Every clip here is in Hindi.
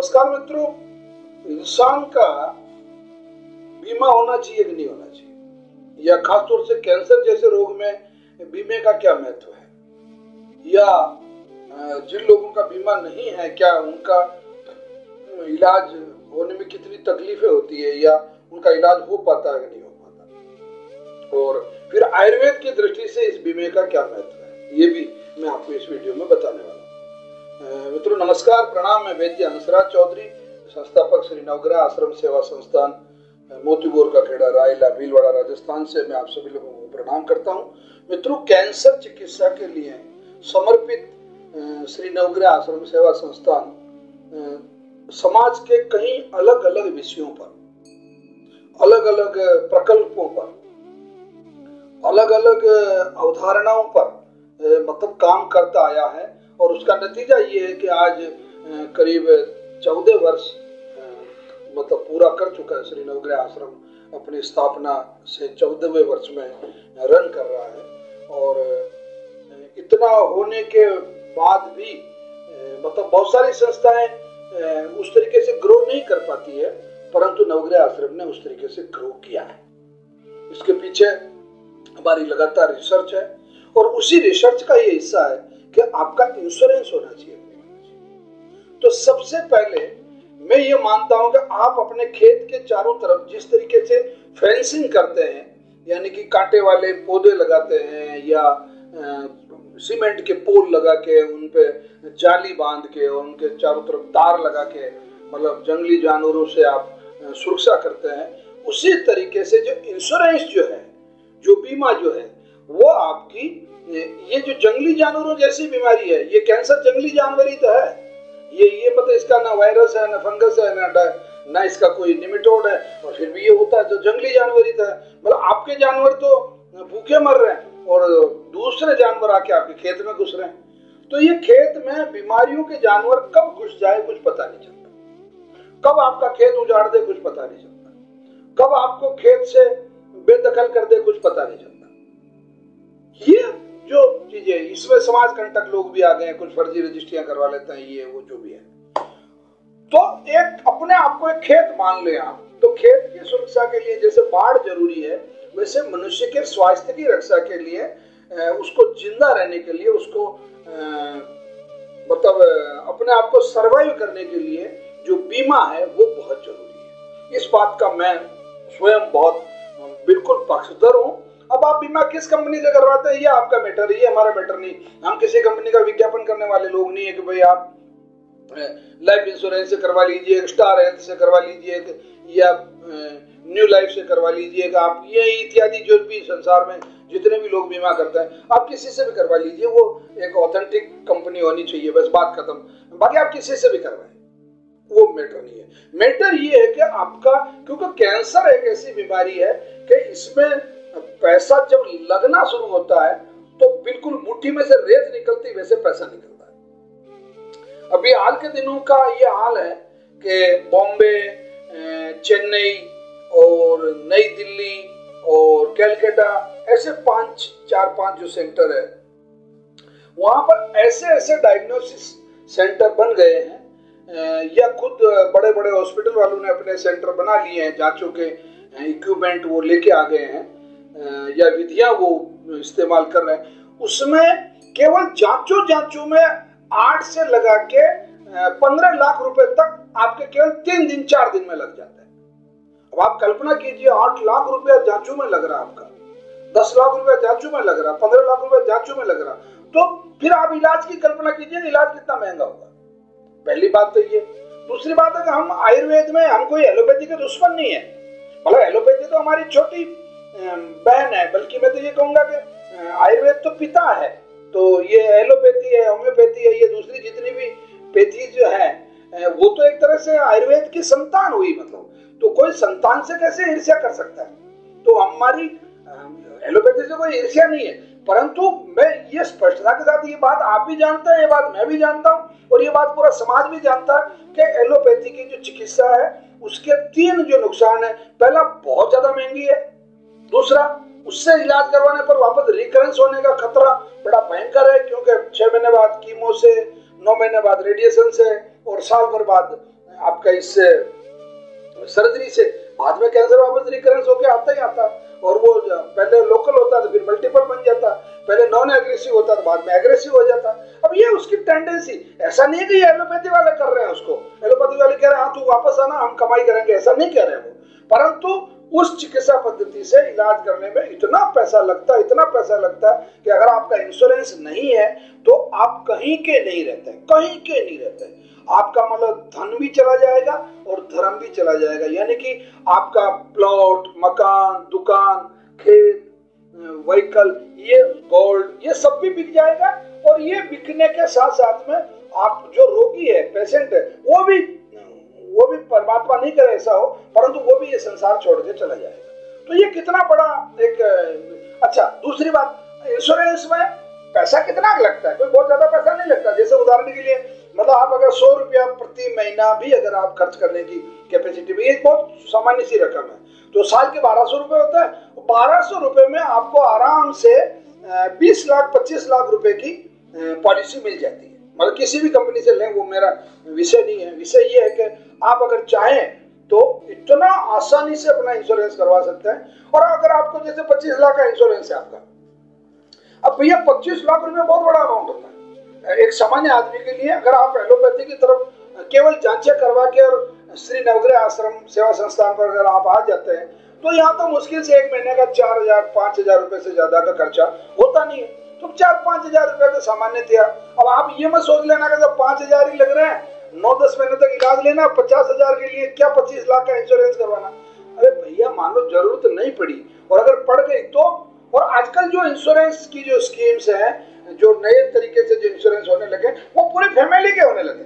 नमस्कार मित्रों, इंसान का बीमा होना चाहिए कि नहीं होना चाहिए, या खासतौर से कैंसर जैसे रोग में बीमे का क्या महत्व है, या जिन लोगों का बीमा नहीं है क्या उनका इलाज होने में कितनी तकलीफें होती है, या उनका इलाज हो पाता है कि नहीं हो पाता, और फिर आयुर्वेद की दृष्टि से इस बीमे का क्या महत्व है, ये भी मैं आपको इस वीडियो में बताने वाला हूँ। मित्रों नमस्कार, प्रणाम। मैं वैद्य हंसराज चौधरी, संस्थापक श्री नवग्रह आश्रम सेवा संस्थान, मोतीपुर का खेड़ा, रायला, भीलवाड़ा, राजस्थान से मैं आप सभी लोगों को प्रणाम करता हूं। मित्रों, कैंसर चिकित्सा के लिए समर्पित श्री नवग्रह आश्रम सेवा संस्थान समाज के कई अलग अलग विषयों पर, अलग अलग प्रकल्पों पर, अलग अलग अवधारणाओं पर मतलब काम करता आया है, और उसका नतीजा ये है कि आज करीब 14 वर्ष मतलब पूरा कर चुका है। श्री नवग्रह आश्रम अपनी स्थापना से 14वें वर्ष में रन कर रहा है, और इतना होने के बाद भी मतलब बहुत सारी संस्थाएं उस तरीके से ग्रो नहीं कर पाती है, परंतु नवग्रह आश्रम ने उस तरीके से ग्रो किया है। इसके पीछे हमारी लगातार रिसर्च है, और उसी रिसर्च का ये हिस्सा है कि आपका इंश्योरेंस होना चाहिए। तो सबसे पहले मैं ये मानता हूं कि आप अपने खेत के चारों तरफ जिस तरीके से फेंसिंग करते हैं, यानी कि कांटे वाले पौधे लगाते हैं, या सीमेंट के पोल लगा के उन पे जाली बांध के और उनके चारों तरफ तार लगा के मतलब जंगली जानवरों से आप सुरक्षा करते हैं, उसी तरीके से जो इंश्योरेंस जो है, जो बीमा जो है, वो आपकी ये जो जंगली जानवरों जैसी बीमारी है, ये कैंसर जंगली जानवर ही तो है। ये मतलब इसका ना वायरस है, ना फंगस है, ना इसका कोई निमेटोड है, और फिर भी ये होता है तो जंगली जानवर ही तो है। मतलब आपके जानवर तो भूखे मर रहे हैं और दूसरे जानवर आके आपके खेत में घुस रहे हैं। तो ये खेत में बीमारियों के जानवर कब घुस जाए कुछ पता नहीं चलता, कब आपका खेत उजाड़ दे कुछ पता नहीं चलता, कब आपको खेत से बेदखल कर दे कुछ पता नहीं चलता। ये जो चीजें, इसमें समाज कंटक लोग भी आ गए हैं, कुछ फर्जी रजिस्ट्रियां करवा लेते हैं, ये वो जो भी है। तो एक अपने आप को एक खेत मान ले आप, तो खेत की सुरक्षा के लिए जैसे बाढ़ जरूरी है, वैसे मनुष्य के स्वास्थ्य की रक्षा के लिए, उसको जिंदा रहने के लिए, उसको मतलब अपने आप को सर्वाइव करने के लिए जो बीमा है वो बहुत जरूरी है। इस बात का मैं स्वयं बहुत बिल्कुल पक्षधर हूँ। अब आप बीमा किस कंपनी से करवाते हैं ये आपका मैटर है, ये हमारा मैटर नहीं। हम किसी कंपनी का विज्ञापन करने वाले लोग नहीं है कि भाई आप लाइफ इंश्योरेंस से करवा लीजिए, स्टार हेल्थ से करवा लीजिए, या न्यू लाइफ से करवा लीजिए, आप ये इत्यादि जो भी संसार में जितने भी लोग बीमा करते हैं आप किसी से भी करवा लीजिए, वो एक ऑथेंटिक कंपनी होनी चाहिए, बस बात खत्म। बाकी आप किसी से भी करवाएं, वो मैटर नहीं है। मैटर ये है कि आपका, क्योंकि कैंसर एक ऐसी बीमारी है कि इसमें पैसा जब लगना शुरू होता है तो बिल्कुल मुट्ठी में से रेत निकलती वैसे पैसा निकलता है। अभी हाल के दिनों का ये हाल है कि बॉम्बे, चेन्नई और नई दिल्ली और कैलकाटा, ऐसे 4-5 जो सेंटर है, वहां पर ऐसे ऐसे डायग्नोसिस सेंटर बन गए हैं, या खुद बड़े बड़े हॉस्पिटल वालों ने अपने सेंटर बना लिए हैं, जांचों के इक्विपमेंट वो लेके आ गए हैं, या विधियां वो इस्तेमाल कर रहे हैं। उसमें केवल जांचों में 8 से लगा के 15 लाख रुपए तक आपके केवल 3 दिन 4 दिन में लग जाता है। अब आप कल्पना कीजिए, 8 लाख रुपया जांचों में लग रहा है आपका, 10 लाख रुपया जांचों में लग रहा, 15 लाख रुपया जांचों में लग रहा, तो फिर आप इलाज की कल्पना कीजिए, इलाज कितना महंगा होगा। पहली बात तो ये। दूसरी बात है कि हम आयुर्वेद में, हम कोई एलोपैथी के दुश्मन नहीं है, मतलब एलोपैथी तो हमारी छोटी बहन है, बल्कि मैं तो ये कहूंगा कि आयुर्वेद तो पिता है। तो ये एलोपैथी है, होम्योपैथी है, ये दूसरी जितनी भी पैथी जो है वो तो एक तरह से आयुर्वेद की संतान हुई। मतलब तो कोई संतान से कैसे ईर्ष्या कर सकता है? तो हमारी एलोपैथी से कोई ईर्ष्या नहीं है, परंतु मैं ये स्पष्टता के साथ, ये बात आप भी जानते हैं, ये बात मैं भी जानता हूँ, और ये बात पूरा समाज भी जानता है कि एलोपैथी की जो चिकित्सा है उसके 3 जो नुकसान है। पहला, बहुत ज्यादा महंगी है। दूसरा, उससे इलाज करवाने पर वापस रिकरेंस होने का खतरा बड़ा भयंकर है, क्योंकि 6 महीने बाद कीमो से, 9 महीने बाद रेडिएशन से, और साल भर बाद आपका इस सर्जरी से बाद में कैंसर वापस रिकरेंस होकर आता ही आता, और वो पहले लोकल होता तो फिर मल्टीपल बन जाता, पहले नॉन एग्रेसिव होता तो बाद में एग्रेसिव हो जाता। अब ये उसकी टेंडेंसी, ऐसा नहीं कि ये एलोपैथी वाले कर रहे हैं उसको, एलोपैथी वाले कह रहे हैं हाँ तू वापस आना हम कमाई करेंगे, ऐसा नहीं कह रहे हैं वो, परंतु उस चिकित्सा पद्धति से इलाज करने में इतना पैसा लगता है, इतना पैसा लगता है कि अगर आपका इंश्योरेंस नहीं है तो आप कहीं के नहीं रहते, कहीं के नहीं रहते। आपका मतलब धन भी चला जाएगा और धर्म भी चला जाएगा, यानी कि आपका प्लॉट, मकान, दुकान, खेत, व्हीकल, ये गोल्ड, ये सब भी बिक जाएगा। और ये बिकने के साथ साथ में आप जो रोगी है, पेशेंट है, वो भी परमात्मा नहीं करे ऐसा हो, परंतु वो भी ये संसार छोड़ के चला जाएगा। तो ये कितना बड़ा एक अच्छा। दूसरी बात, इंश्योरेंस में पैसा कितना लगता है? कोई बहुत ज्यादा पैसा नहीं लगता। जैसे उदाहरण के लिए मतलब आप अगर 100 रुपया प्रति महीना भी अगर आप खर्च करने की कैपेसिटी में, ये बहुत सामान्य सी रकम है, तो साल के 1200 रुपए होता है। 1200 रुपए में आपको आराम से 20 लाख 25 लाख रुपए की पॉलिसी मिल जाती है। मतलब किसी भी कंपनी से लें, वो मेरा विषय नहीं है। विषय ये है कि आप अगर चाहें तो इतना आसानी से अपना इंश्योरेंस करवा सकते हैं। और अगर आपको जैसे 25 लाख का इंश्योरेंस है आपका, अब भैया 25 लाख रुपए बहुत बड़ा अमाउंट होता है एक सामान्य आदमी के लिए। अगर आप एलोपैथी की तरफ केवल जांचें करवा के और श्री नवग्रह आश्रम सेवा संस्थान पर अगर आप आ जाते हैं तो यहाँ तो मुश्किल से एक महीने का 4000-5000 रुपए से ज्यादा का खर्चा होता नहीं है। तो 4-5 हजार रुपए तो सामान्य थे। अब आप ये मत सोच लेना कि जब 5 हजार ही लग रहे हैं 9-10 महीने तक इलाज लेना, 50 हजार के लिए क्या 25 लाख का इंश्योरेंस करवाना। अरे भैया मान लो जरूरत नहीं पड़ी, और अगर पड़ गई तो। और आजकल जो इंश्योरेंस की जो स्कीम्स हैं, जो नए तरीके से जो इंश्योरेंस होने लगे, वो पूरी फैमिली के होने लगे,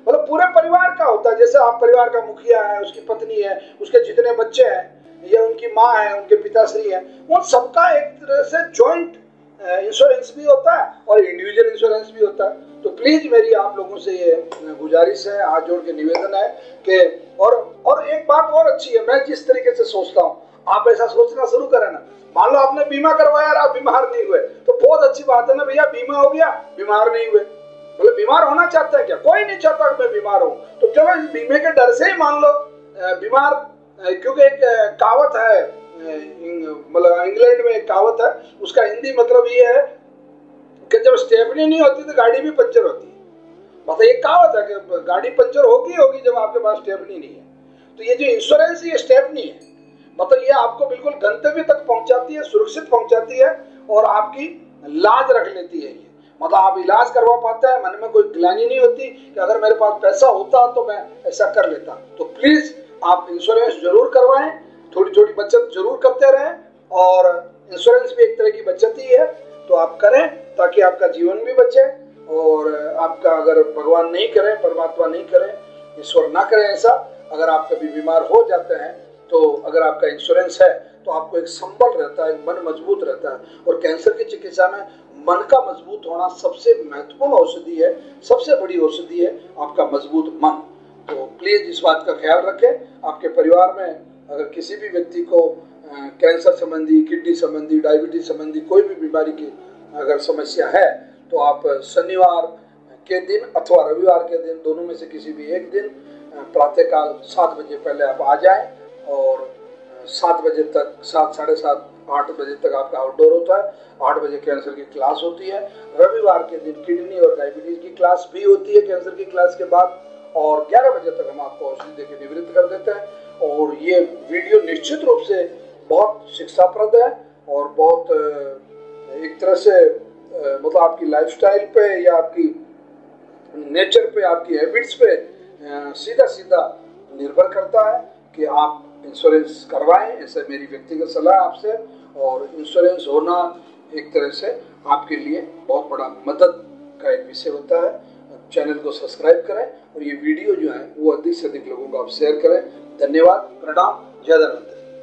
मतलब पूरे परिवार का होता है। जैसे आप परिवार का मुखिया है, उसकी पत्नी है, उसके जितने बच्चे हैं, या उनकी माँ है, उनके पिताश्री है, उन सबका एक तरह से ज्वाइंट इंश्योरेंस भी होता है और इंडिविजुअल इंश्योरेंस भी होता है। तो प्लीज मेरी आप लोगों से ये गुजारिश है, हाथ जोड़ के निवेदन है कि और एक बात और अच्छी है, मैं जिस तरीके से सोचता हूँ आप ऐसा सोचना शुरू करें ना। मान लो आपने बीमा करवाया और आप बीमार नहीं हुए तो बहुत अच्छी बात है ना भैया, बीमा हो गया, बीमार नहीं हुए। मतलब बीमार होना चाहता है क्या? कोई नहीं चाहता कि मैं बीमार हूँ। तो चलो इस बीमे के डर से ही मान लो बीमार, क्योंकि एक कहावत है, मतलब इंग्लैंड में एक कहावत है, उसका हिंदी मतलब ये है कि जब स्टेपनी नहीं होती तो गाड़ी भी पंचर होती है। मतलब एक कहावत है कि गाड़ी पंचर होगी जब आपके पास स्टेपनी नहीं है। तो ये जो इंश्योरेंस ये स्टेपनी है, मतलब ये आपको बिल्कुल गंतव्य तक पहुंचाती है, सुरक्षित पहुंचाती है और आपकी लाज रख लेती है। ये मतलब आप इलाज करवा पाते हैं, मन में कोई ग्लानि नहीं होती कि अगर मेरे पास पैसा होता तो मैं ऐसा कर लेता। तो प्लीज आप इंश्योरेंस जरूर करवाएं, थोड़ी थोड़ी बचत जरूर करते रहें, और इंश्योरेंस भी एक तरह की बचत ही है, तो आप करें ताकि आपका जीवन भी बचे। और आपका अगर भगवान नहीं करे, परमात्मा नहीं करे, ईश्वर ना करे ऐसा, अगर आप कभी बीमार हो जाते हैं तो अगर आपका इंश्योरेंस है तो आपको एक संबल रहता है, मन मजबूत रहता है। और कैंसर की चिकित्सा में मन का मजबूत होना सबसे महत्वपूर्ण औषधि है, सबसे बड़ी औषधि है आपका मजबूत मन। तो प्लीज इस बात का ख्याल रखें। आपके परिवार में अगर किसी भी व्यक्ति को कैंसर संबंधी, किडनी संबंधी, डायबिटीज संबंधी कोई भी बीमारी की अगर समस्या है तो आप शनिवार के दिन अथवा रविवार के दिन, दोनों में से किसी भी एक दिन प्रातःकाल 7 बजे पहले आप आ जाएं, और 7 बजे तक, 7, साढ़े 7, 8 बजे तक आपका आउटडोर होता है। 8 बजे कैंसर की क्लास होती है। रविवार के दिन किडनी और डायबिटीज की क्लास भी होती है कैंसर की क्लास के बाद, और 11 बजे तक हम आपको औषधि देकर निवृत्त कर देते हैं। और ये वीडियो निश्चित रूप से बहुत शिक्षाप्रद है और बहुत एक तरह से मतलब आपकी लाइफस्टाइल पे या आपकी नेचर पे, आपकी हैबिट्स पे सीधा सीधा निर्भर करता है कि आप इंश्योरेंस करवाएं। ऐसा मेरी व्यक्तिगत सलाह आपसे। और इंश्योरेंस होना एक तरह से आपके लिए बहुत बड़ा मदद का एक विषय होता है। चैनल को सब्सक्राइब करें और ये वीडियो जो है वो अधिक से अधिक लोगों को आप शेयर करें। धन्यवाद, प्रणाम, जय धन्वंतरि।